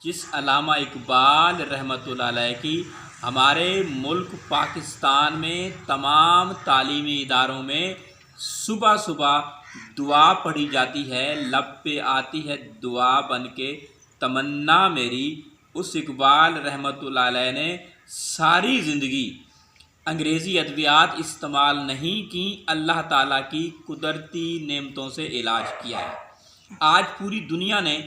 جس علامہ اقبال رحمۃ اللہ علیہ کی ہمارے ملک پاکستان میں تمام تعلیمی اداروں میں صبح صبح دعا پڑھی جاتی ہے، لب پہ آتی ہے دعا بن کے تمنا میری، اس اقبال رحمۃ اللہ علیہ نے ساری زندگی انگریزی ادویات استعمال نہیں کی، اللہ تعالیٰ کی قدرتی نعمتوں سے علاج کیا ہے۔ آج پوری دنیا نے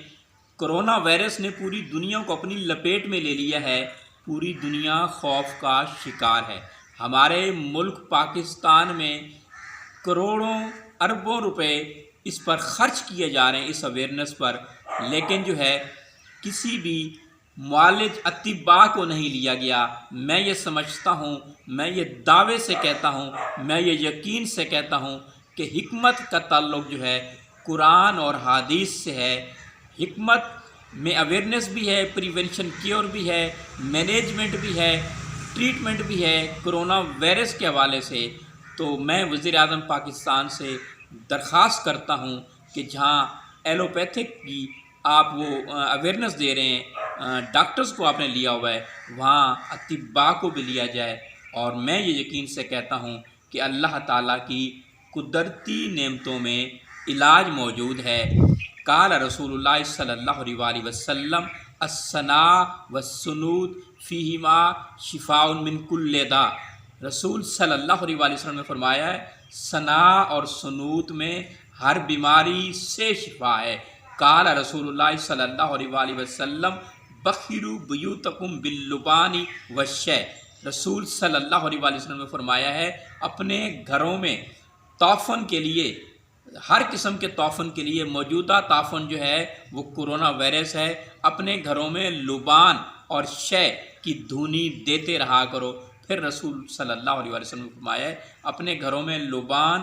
کرونا وائرس نے پوری دنیا کو اپنی لپیٹ میں لے لیا ہے، پوری دنیا خوف کا شکار ہے۔ ہمارے ملک پاکستان میں کروڑوں اربوں روپے اس پر خرچ کیے جا رہے ہیں، اس اویئرنیس پر، لیکن جو ہے کسی بھی معالج اطباء کو نہیں لیا گیا۔ میں یہ سمجھتا ہوں، میں یہ دعوے سے کہتا ہوں، میں یہ یقین سے کہتا ہوں کہ حکمت کا تعلق جو ہے قرآن اور حدیث سے ہے۔ حکمت میں اویئرنیس بھی ہے، پریونشن کیور بھی ہے، مینجمنٹ بھی ہے، ٹریٹمنٹ بھی ہے کرونا وائرس کے حوالے سے۔ تو میں وزیر اعظم پاکستان سے درخواست کرتا ہوں کہ جہاں ایلوپیتھک کی آپ وہ اویئرنیس دے رہے ہیں، ڈاکٹرز کو آپ نے لیا ہوا ہے، وہاں اطباء کو بھی لیا جائے۔ اور میں یہ یقین سے کہتا ہوں کہ اللہ تعالیٰ کی قدرتی نعمتوں میں علاج موجود ہے۔ قال رسول اللہ صلی اللہ علیہ وسلم الثناء والسنود فیہما شفاء من کل داء۔ رسول صلی اللہ علیہ وسلم نے فرمایا ہے ثناء اور سنود میں ہر بیماری سے شفا ہے۔ قال رسول اللہ صلی اللہ علیہ وسلم بخروا بیوتکم باللبان والشہ۔ رسول صلی اللہ علیہ وسلم نے فرمایا ہے اپنے گھروں میں تعفن کے لیے، ہر قسم کے تعفن کے لیے، موجودہ تعفن جو ہے وہ کرونا وائرس ہے، اپنے گھروں میں لبان اور شہ کی دھونی دیتے رہا کرو۔ پھر رسول صلی اللہ علیہ وسلم نے فرمایا ہے اپنے گھروں میں لبان،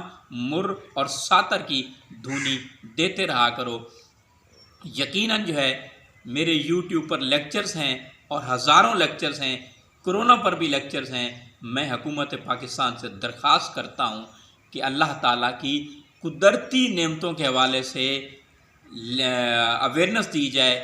مر اور ساتر کی دھونی دیتے رہا کرو۔ یقیناً جو ہے میرے یوٹیوب پر لیکچرز ہیں اور ہزاروں لیکچرز ہیں، کرونا پر بھی لیکچرز ہیں۔ میں حکومت پاکستان سے درخواست کرتا ہوں کہ اللہ تعالیٰ کی قدرتی نعمتوں کے حوالے سے اویئرنیس دی جائے،